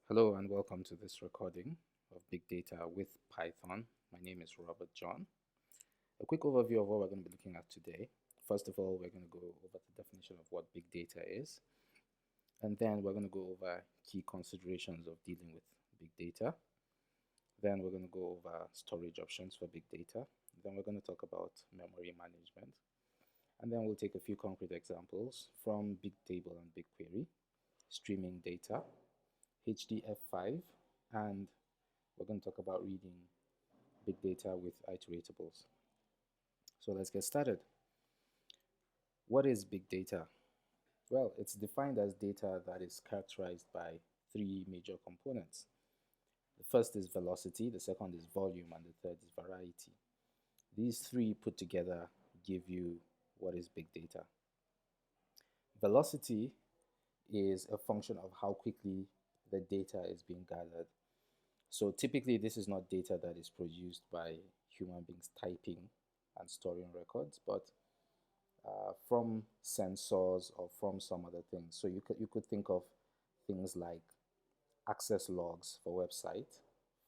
Hello and welcome to this recording of Big Data with Python. My name is Robert John. A quick overview of what we're going to be looking at today. First of all, we're going to go over the definition of what big data is, and then we're going to go over key considerations of dealing with big data. Then we're going to go over storage options for big data. Then we're going to talk about memory management, and then we'll take a few concrete examples from BigTable and BigQuery, streaming data, HDF5, and we're going to talk about reading big data with iteratables. So let's get started. What is big data? Well, it's defined as data that is characterized by three major components. The first is velocity, the second is volume, and the third is variety. These three put together give you what is big data. Velocity is a function of how quickly the data is being gathered. So typically this is not data that is produced by human beings typing and storing records, but from sensors or from some other things. So you could think of things like access logs for website,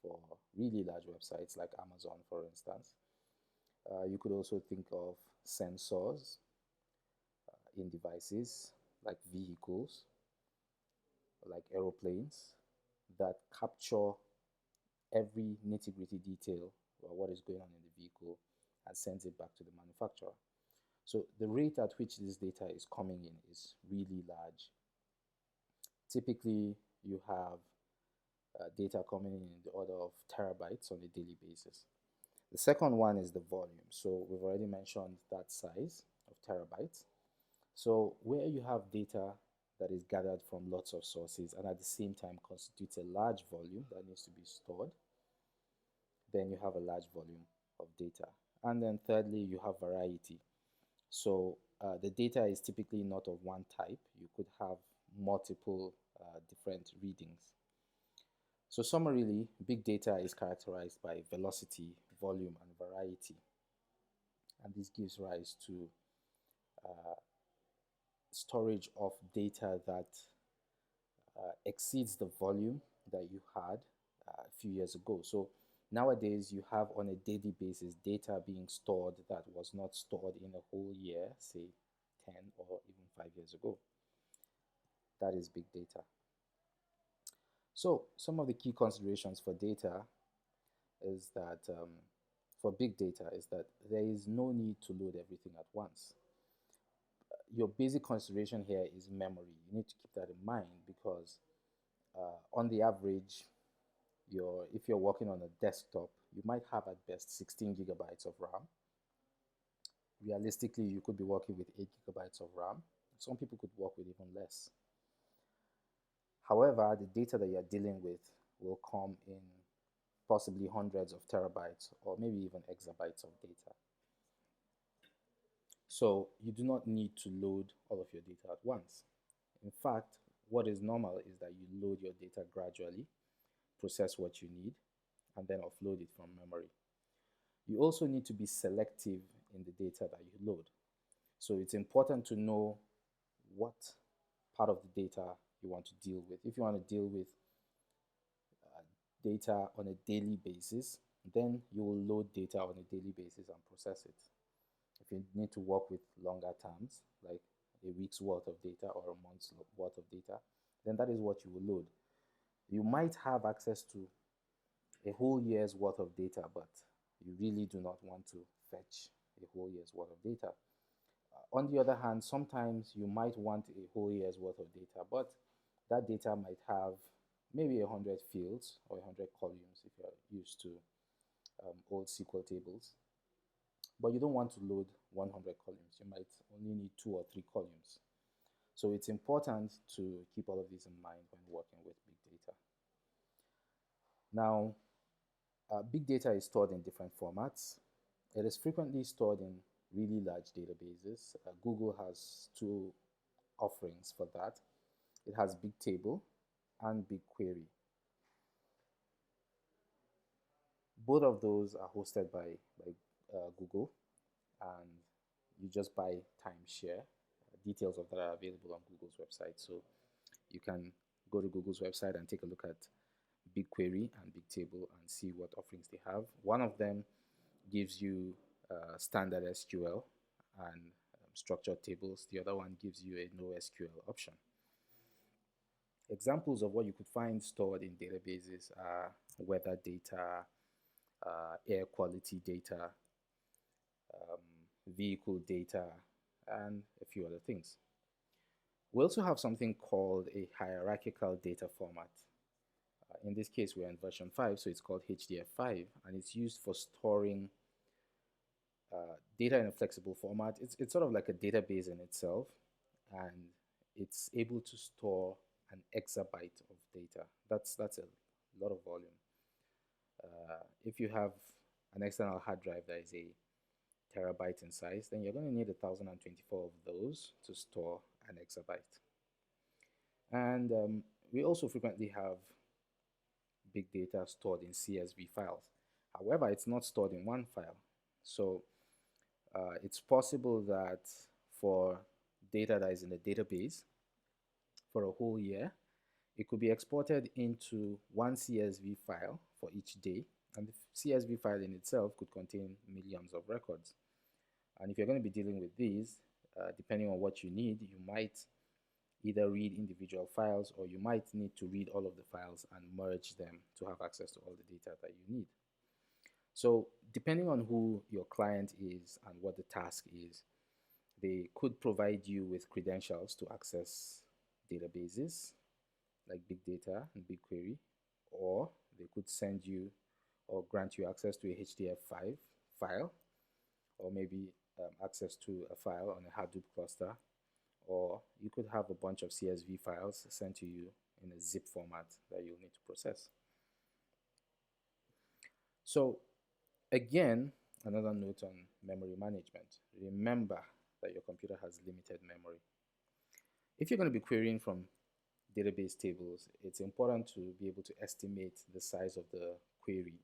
for really large websites like Amazon, for instance. You could also think of sensors in devices like vehicles, like aeroplanes, that capture every nitty-gritty detail about what is going on in the vehicle and sends it back to the manufacturer. So the rate at which this data is coming in is really large. Typically, you have data coming in the order of terabytes on a daily basis. The second one is the volume. So we've already mentioned that size of terabytes. So where you have data that is gathered from lots of sources and at the same time constitutes a large volume that needs to be stored, then you have a large volume of data. And then thirdly, you have variety. So the data is typically not of one type. You could have multiple different readings. So summarily, big data is characterized by velocity, volume, and variety. And this gives rise to storage of data that exceeds the volume that you had a few years ago. So nowadays you have on a daily basis data being stored that was not stored in a whole year, say 10 or even 5 years ago. That is big data. So some of the key considerations for data is that for big data is that there is no need to load everything at once. Your basic consideration here is memory. You need to keep that in mind because on the average, if you're working on a desktop, you might have at best 16 gigabytes of RAM. Realistically, you could be working with 8 gigabytes of RAM. Some people could work with even less. However, the data that you're dealing with will come in possibly hundreds of terabytes or maybe even exabytes of data. So you do not need to load all of your data at once. In fact, what is normal is that you load your data gradually, process what you need, and then offload it from memory. You also need to be selective in the data that you load. So it's important to know what part of the data you want to deal with. If you want to deal with data on a daily basis, then you will load data on a daily basis and process it. If you need to work with longer terms, like a week's worth of data or a month's worth of data, then that is what you will load. You might have access to a whole year's worth of data, but you really do not want to fetch a whole year's worth of data. On the other hand, sometimes you might want a whole year's worth of data, but that data might have maybe 100 fields or 100 columns if you're used to old SQL tables. But you don't want to load 100 columns. You might only need 2 or 3 columns. So it's important to keep all of these in mind when working with big data. Now, big data is stored in different formats. It is frequently stored in really large databases. Google has two offerings for that. It has BigTable and BigQuery. Both of those are hosted by Google, and you just buy timeshare. Details of that are available on Google's website, so you can go to Google's website and take a look at BigQuery and BigTable and see what offerings they have. One of them gives you standard SQL and structured tables. The other one gives you a NoSQL option. Examples of what you could find stored in databases are weather data, air quality data, vehicle data, and a few other things. We also have something called a hierarchical data format. In this case, we're in version 5, so it's called HDF5, and it's used for storing data in a flexible format. It's sort of like a database in itself, and it's able to store an exabyte of data. That's a lot of volume. If you have an external hard drive that is a terabyte in size, then you're going to need 1024 of those to store an exabyte. And we also frequently have big data stored in CSV files. However, it's not stored in one file. So it's possible that for data that is in a database for a whole year, it could be exported into one CSV file for each day, and the CSV file in itself could contain millions of records. And if you're going to be dealing with these, depending on what you need, you might either read individual files, or you might need to read all of the files and merge them to have access to all the data that you need. So depending on who your client is and what the task is, they could provide you with credentials to access databases like Big Data and BigQuery, or they could send you or grant you access to a HDF5 file, or maybe access to a file on a Hadoop cluster, or you could have a bunch of CSV files sent to you in a zip format that you'll need to process. So again, another note on memory management. Remember that your computer has limited memory. If you're going to be querying from database tables, it's important to be able to estimate the size of the query,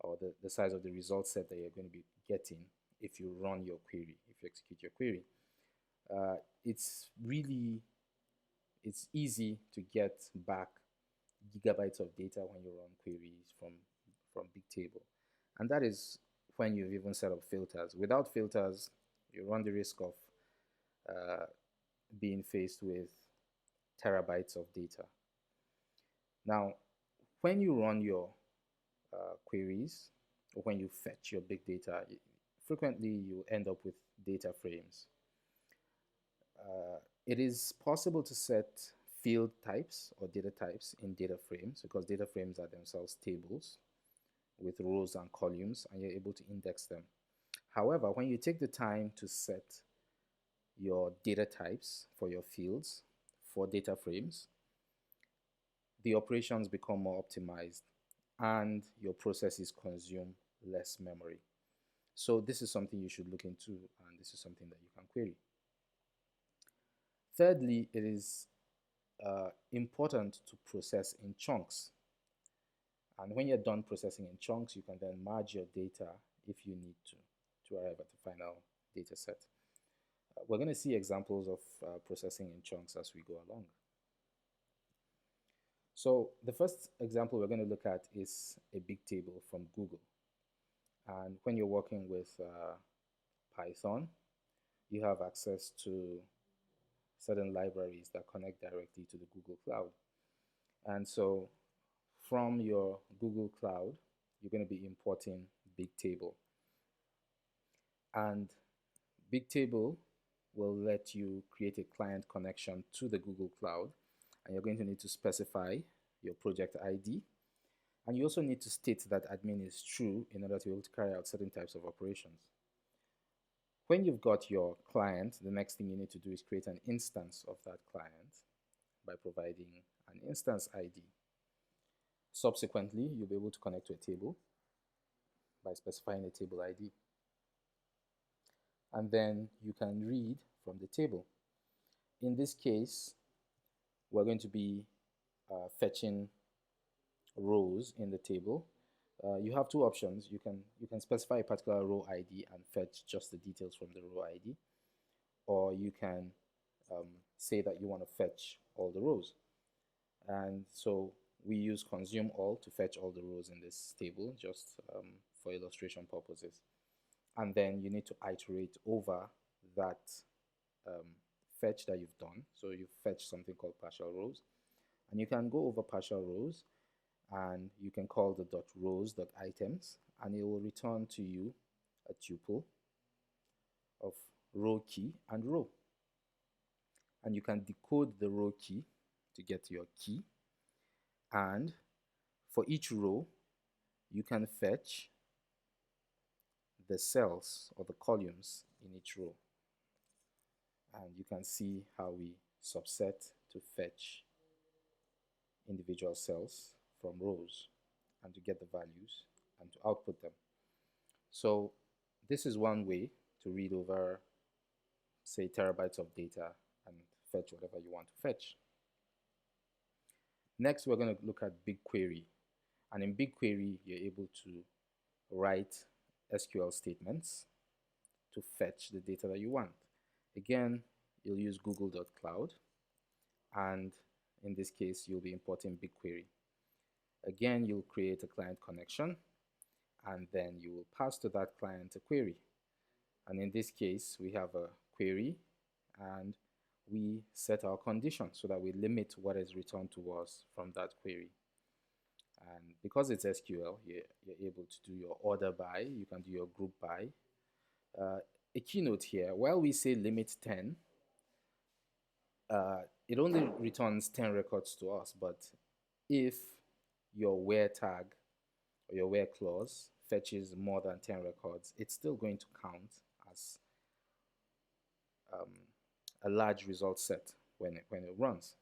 or the size of the result set that you're going to be getting if you run your query, if you execute your query. It's easy to get back gigabytes of data when you run queries from BigTable. And that is when you've even set up filters. Without filters, you run the risk of being faced with terabytes of data. Now, when you run your queries, or when you fetch your big data, frequently you end up with data frames. It is possible to set field types or data types in data frames, because data frames are themselves tables with rows and columns, and you're able to index them. However, when you take the time to set your data types for your fields for data frames, the operations become more optimized and your processes consume less memory. So this is something you should look into, and this is something that you can query. Thirdly, it is important to process in chunks. And when you're done processing in chunks, you can then merge your data if you need to arrive at the final data set. We're going to see examples of processing in chunks as we go along. So the first example we're going to look at is a big table from Google. And when you're working with Python, you have access to certain libraries that connect directly to the Google Cloud. And so from your Google Cloud, you're going to be importing BigTable. And BigTable will let you create a client connection to the Google Cloud, and you're going to need to specify your project ID. And you also need to state that admin is true in order to be able to carry out certain types of operations. When you've got your client, the next thing you need to do is create an instance of that client by providing an instance ID. Subsequently, you'll be able to connect to a table by specifying a table ID. And then you can read from the table. In this case, we're going to be fetching rows in the table. You have two options. You can specify a particular row ID and fetch just the details from the row ID, or you can say that you want to fetch all the rows. And so we use consume all to fetch all the rows in this table, just for illustration purposes. And then you need to iterate over that um, fetch that you've done. So you fetch something called partial rows, and you can go over partial rows, and you can call the dot rows dot items, and it will return to you a tuple of row key and row. And you can decode the row key to get your key, and for each row you can fetch the cells or the columns in each row, and you can see how we subset to fetch individual cells from rows and to get the values and to output them. So this is one way to read over, say, terabytes of data and fetch whatever you want to fetch. Next, we're going to look at BigQuery. And in BigQuery, you're able to write SQL statements to fetch the data that you want. Again, you'll use google.cloud, and in this case, you'll be importing BigQuery. Again, you'll create a client connection, and then you will pass to that client a query. And in this case, we have a query, and we set our condition so that we limit what is returned to us from that query. And because it's SQL, you're able to do your order by, you can do your group by. A keynote here, while we say limit 10, it only returns 10 records to us, but if your where tag or your where clause fetches more than 10 records, it's still going to count as a large result set when it runs.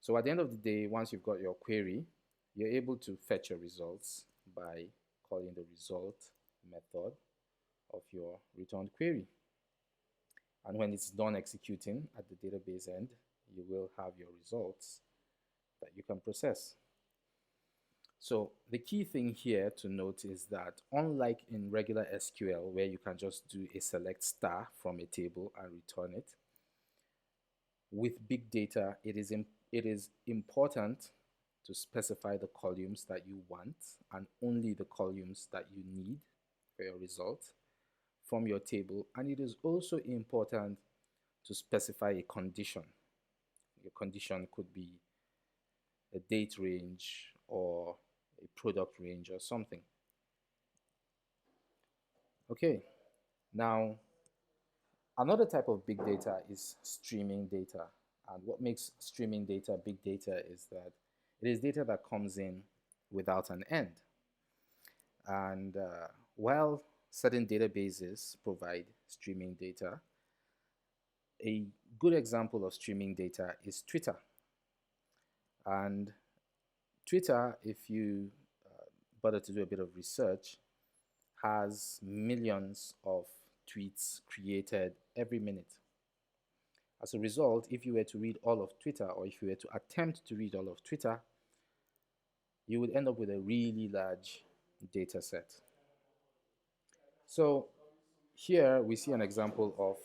So at the end of the day, once you've got your query, you're able to fetch your results by calling the result method of your returned query. And when it's done executing at the database end, you will have your results that you can process. So the key thing here to note is that unlike in regular SQL, where you can just do a select star from a table and return it, with big data, it is important to specify the columns that you want and only the columns that you need for your result from your table. And it is also important to specify a condition. Your condition could be a date range or a product range or something. Okay, now another type of big data is streaming data. And what makes streaming data big data is that it is data that comes in without an end. And while certain databases provide streaming data, a good example of streaming data is Twitter. And Twitter, if you bother to do a bit of research, has millions of tweets created every minute. As a result, if you were to read all of Twitter, or if you were to attempt to read all of Twitter, you would end up with a really large data set. So here we see an example of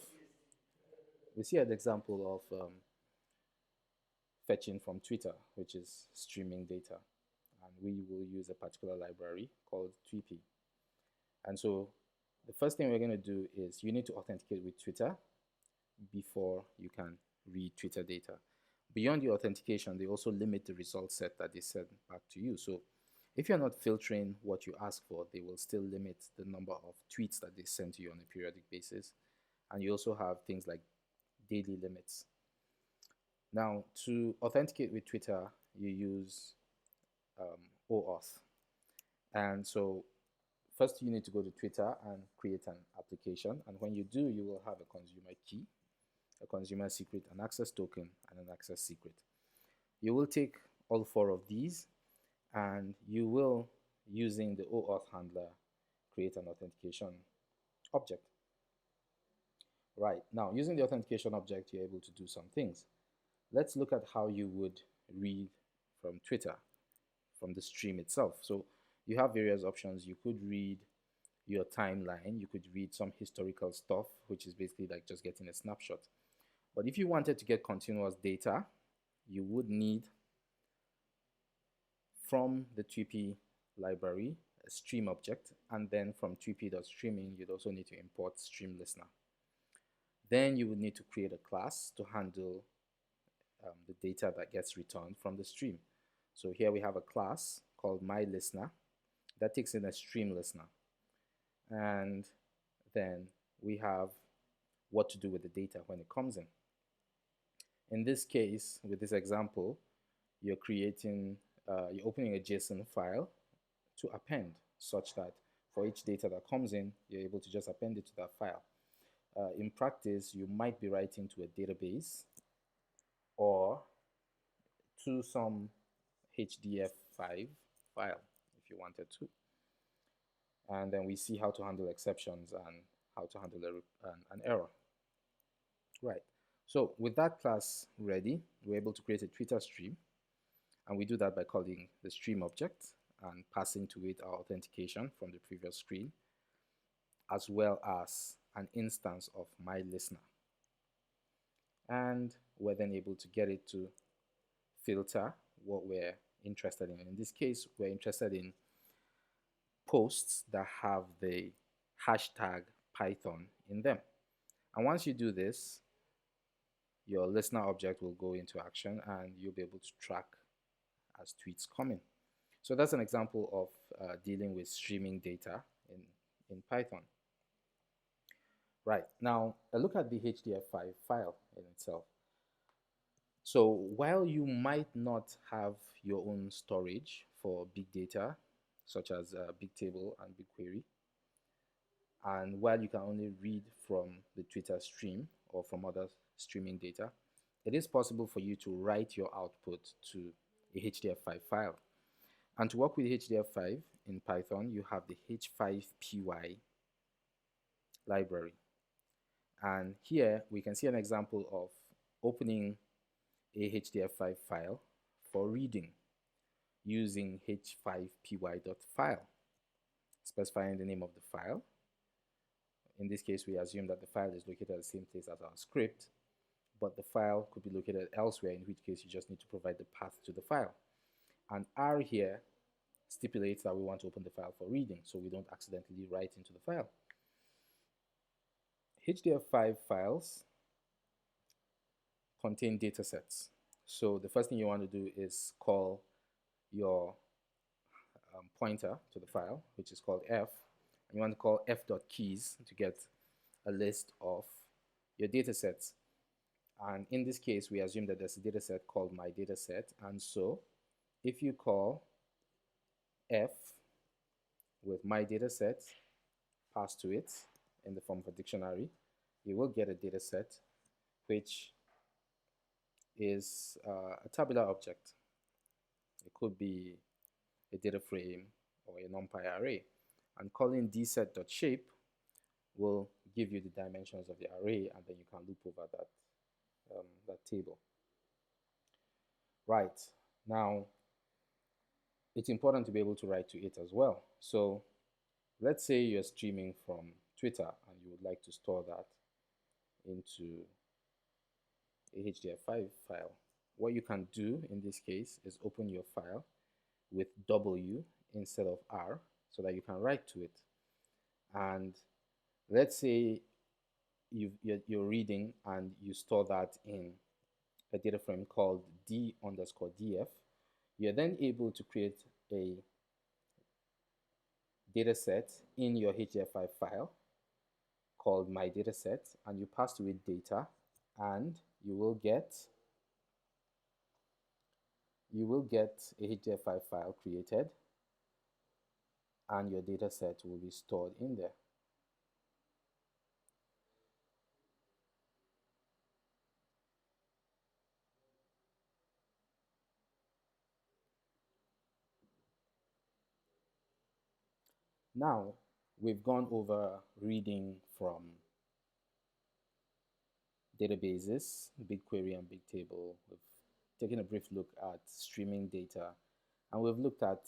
fetching from Twitter, which is streaming data, and we will use a particular library called Tweepy. And so the first thing we're going to do is you need to authenticate with Twitter before you can read Twitter data. Beyond the authentication, they also limit the result set that they send back to you. So if you're not filtering what you ask for, they will still limit the number of tweets that they send to you on a periodic basis. And you also have things like daily limits. Now, to authenticate with Twitter, you use OAuth. And so first you need to go to Twitter and create an application. And when you do, you will have a consumer key, a consumer secret, an access token, and an access secret. You will take all four of these, and you will, using the OAuth handler, create an authentication object. Right, now using the authentication object, you're able to do some things. Let's look at how you would read from Twitter, from the stream itself. So you have various options. You could read your timeline, you could read some historical stuff, which is basically like just getting a snapshot. But if you wanted to get continuous data, you would need from the 3p library a stream object, and then from 3p.streaming you'd also need to import stream listener. Then you would need to create a class to handle the data that gets returned from the stream. So here we have a class called myListener that takes in a stream listener, and then we have what to do with the data when it comes in. In this case, with this example, you're opening a JSON file to append, such that for each data that comes in, you're able to just append it to that file. In practice, you might be writing to a database or to some HDF5 file if you wanted to. And then we see how to handle exceptions and how to handle an error. Right. So with that class ready, we're able to create a Twitter stream, and we do that by calling the stream object and passing to it our authentication from the previous screen, as well as an instance of myListener. And we're then able to get it to filter what we're interested in. In this case, we're interested in posts that have the hashtag Python in them. And once you do this, your listener object will go into action and you'll be able to track as tweets come in. So that's an example of dealing with streaming data in Python. Right, now a look at the HDF5 file in itself. So while you might not have your own storage for big data, such as BigTable and BigQuery, and while you can only read from the Twitter stream or from other streaming data, it is possible for you to write your output to a HDF5 file. And to work with HDF5 in Python, you have the h5py library. And here we can see an example of opening a HDF5 file for reading using h5py.file, specifying the name of the file. In this case, we assume that the file is located at the same place as our script, but the file could be located elsewhere, in which case you just need to provide the path to the file. And R here stipulates that we want to open the file for reading, so we don't accidentally write into the file. HDF5 files contain data sets. So the first thing you want to do is call your pointer to the file, which is called f. And you want to call f.keys to get a list of your data sets. And in this case, we assume that there's a data set called my data set. And so if you call f with my data set, pass to it in the form of a dictionary, you will get a data set which is a tabular object. It could be a data frame or a NumPy array. And calling dset.shape will give you the dimensions of the array, and then you can loop over that table. Right, now it's important to be able to write to it as well. So let's say you're streaming from Twitter and you would like to store that into a HDF5 file. What you can do in this case is open your file with W instead of R so that you can write to it. And let's say you're reading and you store that in a data frame called d_df. You're then able to create a data set in your HDF5 file called my data set, and you pass to it data, and you will get a HDF5 file created, and your data set will be stored in there. Now, we've gone over reading from databases, BigQuery and BigTable. We've taken a brief look at streaming data, and we've looked at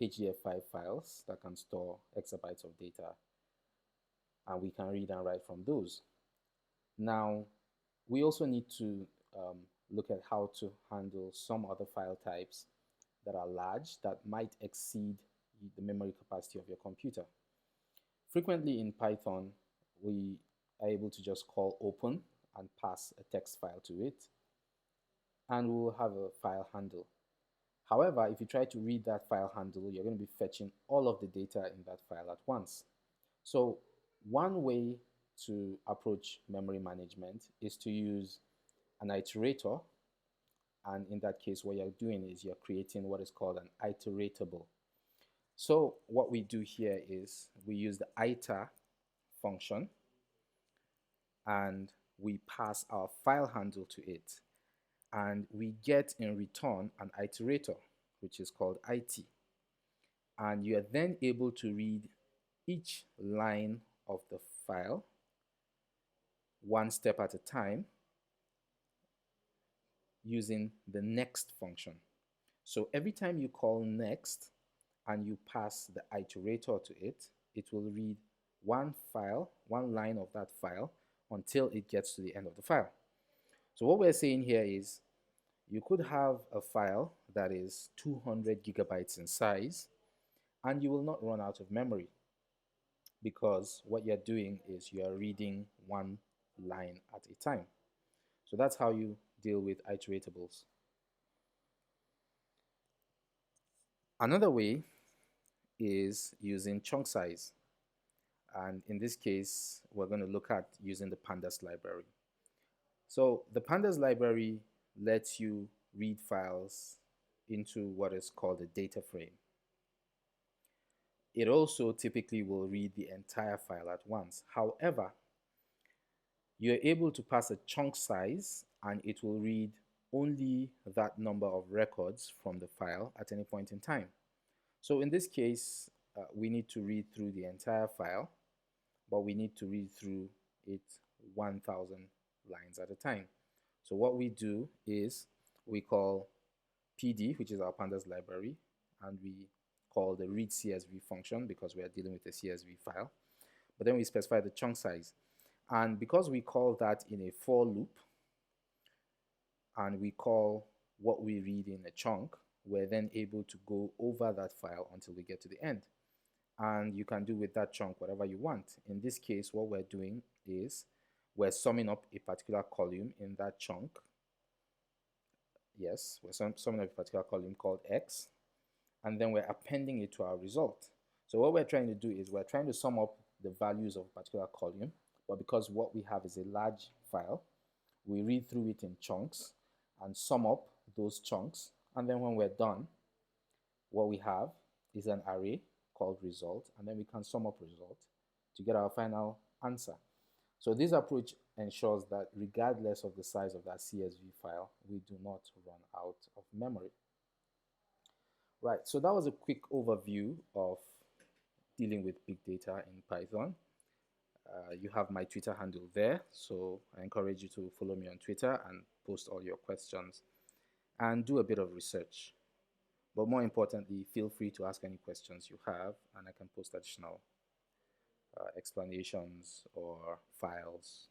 HDF5 files that can store exabytes of data, and we can read and write from those. Now, we also need to look at how to handle some other file types that are large that might exceed the memory capacity of your computer. Frequently in Python, we are able to just call open and pass a text file to it, and we'll have a file handle. However, if you try to read that file handle, you're going to be fetching all of the data in that file at once. So one way to approach memory management is to use an iterator, and in that case what you're doing is you're creating what is called an iteratable. So what we do here is we use the iter function and we pass our file handle to it, and we get in return an iterator which is called it, and you are then able to read each line of the file one step at a time using the next function. So every time you call next and you pass the iterator to it, it will read one line of that file until it gets to the end of the file. So what we're saying here is you could have a file that is 200 gigabytes in size and you will not run out of memory, because what you're doing is you are reading one line at a time. So that's how you deal with iteratables. Another way is using chunk size, and in this case we're going to look at using the pandas library. So the pandas library lets you read files into what is called a data frame. It also typically will read the entire file at once. However, you're able to pass a chunk size and it will read only that number of records from the file at any point in time. So in this case, we need to read through the entire file, but we need to read through it 1,000 lines at a time. So what we do is we call PD, which is our pandas library, and we call the read CSV function because we are dealing with a CSV file. But then we specify the chunk size. And because we call that in a for loop, and we call what we read in a chunk, we're then able to go over that file until we get to the end. And you can do with that chunk whatever you want. In this case, what we're doing is we're summing up a particular column in that chunk. Yes, we're summing up a particular column called X, and then we're appending it to our result. So what we're trying to do is we're trying to sum up the values of a particular column, but because what we have is a large file, we read through it in chunks and sum up those chunks, and then when we're done, what we have is an array called result, and then we can sum up result to get our final answer. So this approach ensures that regardless of the size of that CSV file, we do not run out of memory. Right, so that was a quick overview of dealing with big data in Python. You have my Twitter handle there, so I encourage you to follow me on Twitter and post all your questions and do a bit of research. But more importantly, feel free to ask any questions you have, and I can post additional explanations or files.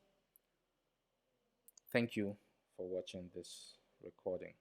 Thank you for watching this recording.